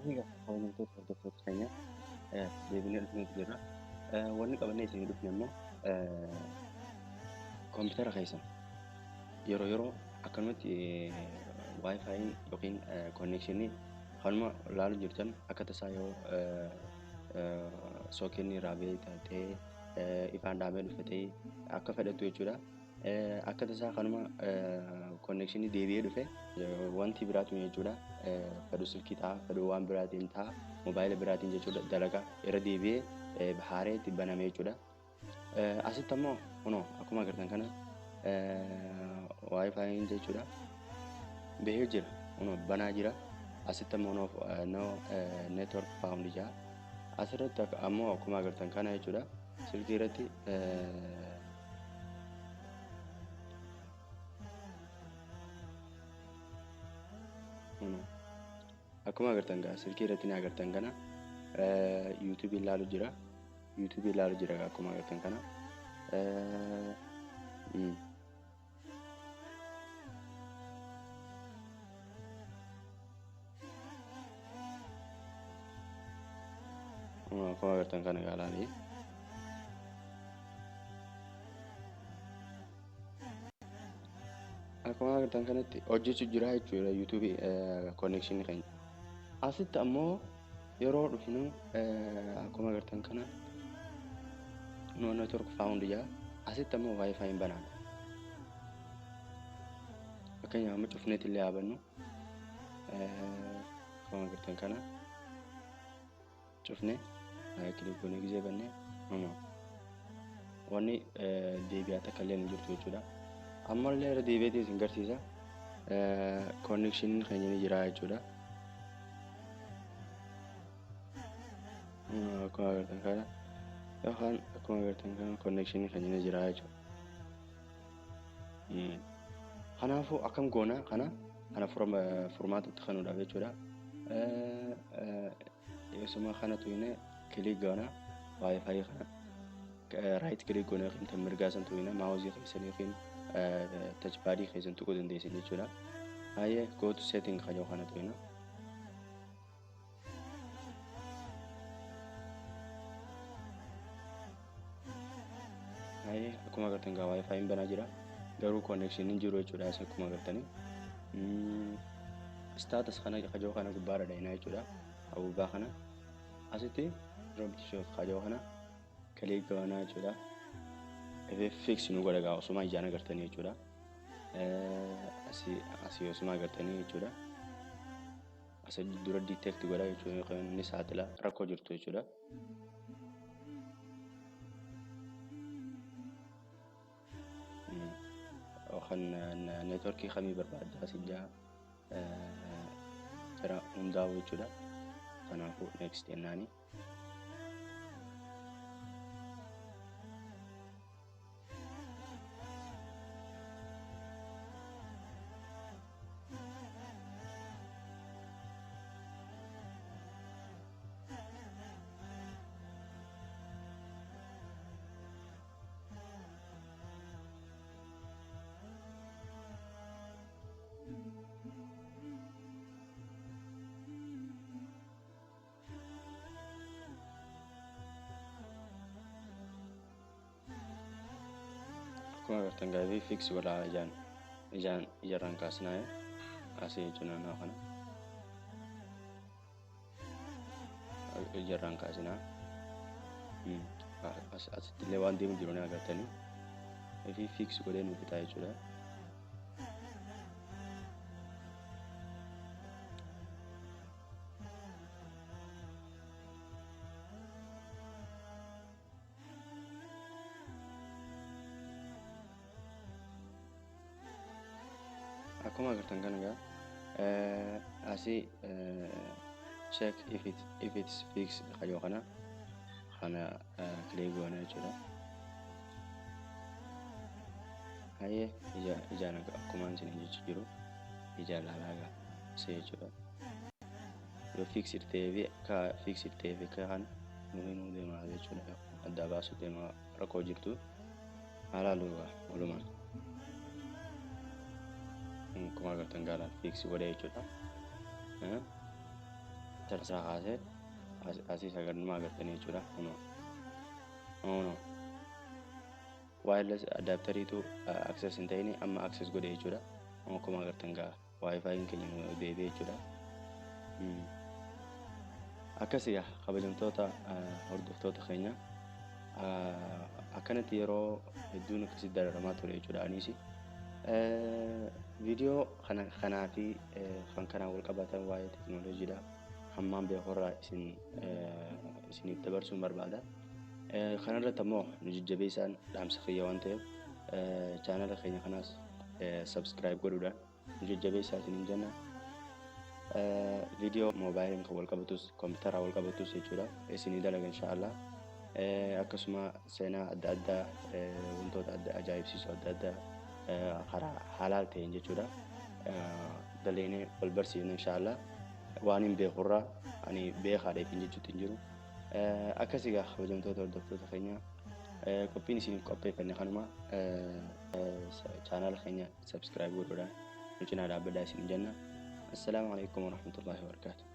Egaa kabajamtoota hordoftoota keenyaa deebinee dhufneetu jirra. Wanni qabannee isin dhufne immoo koompitara keessan yeroo akkanumatti waayifaayiin yookiin konnekshinii kanuma ilaaluu jirtan akka tasaa yoo sookeetni irraa ba'ee taatee ifaan dhaabee dhufatee akka fedhattu jechuudha. Akka tasaa kanuma konnekshinii deebi'ee dhufe wanti biraatu jechuudha. Fedhu silkii ta'a, fedhu waan biraatiin ta'a, moobaayila biraatiin jechuudha dalagaa irra deebi'ee haareetti baname jechuudha. Asitti ammoo kunoo akkuma agartan kana waayifaayiin jechuudha bahee jira, kunoo banaa jira. Asitti ammoo no network found jira. Asirratti ammoo akkuma agartan kana jechuudha silkii irratti akkuma agartan gaa silkii irratti ni agartan kana YouTube ilaalu jira. YouTube ilaalu jira akkuma agartan kana. Akkuma agartan kana gaa ilaali. Akkuma agartan kanatti hojjechuu jira jechuudha YouTube connection keenya. Asitti ammoo yeroo dhufnu akkuma agartan kana no network found jira. Asitti ammoo wifi banaan. Fakkeenyaaf amma cufneet illee yaabannu akkuma agartan kana cufne kilik goonee gisee bannee wanni deebi'aa takka illee hin jirtu jechuudha. Amma illee irra deebi'eetii isin garsiisa. Connection keenya ni jira jechuudha. Akkuma agartan kana yookaan akkuma agartan kana connection keenya ni jira jechuudha. Kanaafuu akkam goona kana furmaatatti kanuudhaaf jechuudha. Yosuma kana tuyne kilik goona wifi kana right click goona kan mirgaasan tuyne maawuzii keessan yookiin touchpad keessan tuquu dandeessan jechuudha. Haye go to setting kan kana tuyne haye akkuma agartan gaa wifi banaa jira. Garuu connection hin jiru jechuudha. Akkuma agartanii status kana kajoo kana gubbaadha dhaynaa jechuudha. Abuubaa kana asitti drop shot kajoo kana kilik goona jechuudha. Fix nu godha gaa osuma ijaan agartanii jechuudha. Asii osuma agartanii jechuudha. Asii dura detect godha jechuudha. Inni saaxila rakkoo jirtu jechuudha. Kan networkii kamii barbaadda asii jaa jara hundaa'u jechuudha. Kanaafuu next jennaani. Akkuma agartan gaabii fix godhaa ijarraan kaasnaa asii jechuudha naa kana ijarraan kaasnaa asitti illee waan deemu jiru ni agartanii fix godhee nu bitaa jechuudha. Akkuma agartan kana gaa asii check if it's fixed kajoo kana kilik goona jechuudha. Haye ijaan akkuma isin jechu jiru ijaan laalaa see jechuudha. Yoo fixed ta'eef kan nuyi deemaa jechuudha. Adda baasu deemaa rakkoo jirtu haalaaluu walumaan. Akkuma agartan gaalaan fix godhee jechuudha. Sarara kaasee asii saganummaa agartanii jechuudha. Kunoo wireless adapteriitu access hin ta'in amma access godhe jechuudha. Akkuma agartan gaa wifiin keenya deebi'ee jechuudha. Akkasii kabajamtoota hordoftoota keenya akkanatti yeroo hedduun akkasitti dararamaa ture jechuudha. Anis viidiyoo kanaa fi kan kanaan wal qabatan waa'ee teknooloojiidha. Hammaan beekurraa isiniif dabarsuun barbaada. Kanarratti ammoo nu jajjabeessaan dhaamsa kiyya waan ta'eef chaanala keenya kanaas subscribe godhuudhaan nu jajjabeessaa isiniin jenna. Viidiyoo moobaayiliin kan wal qabatus kompiitara wal qabatus jechuudha isinii dalaga inshaallah. Akkasuma seenaa adda addaa wantoota ajaa'ibsiisoo adda addaa karaa halaal ta'een jechuudha daleenee wal barsiifna inshaallah. Waan hin beekurraa ani beekaadheef hin jechuutti hin jiru. Akkasii gaa kabajamtoota hordoftoota keenya qophiin isiniif qopheeffanne kanuma chaanala keenya subscribe godhuudhaan nu cinaa dhaabbadaa isiniin jenna. Assalaamu alaikum warahmatullahi wabarakatuh.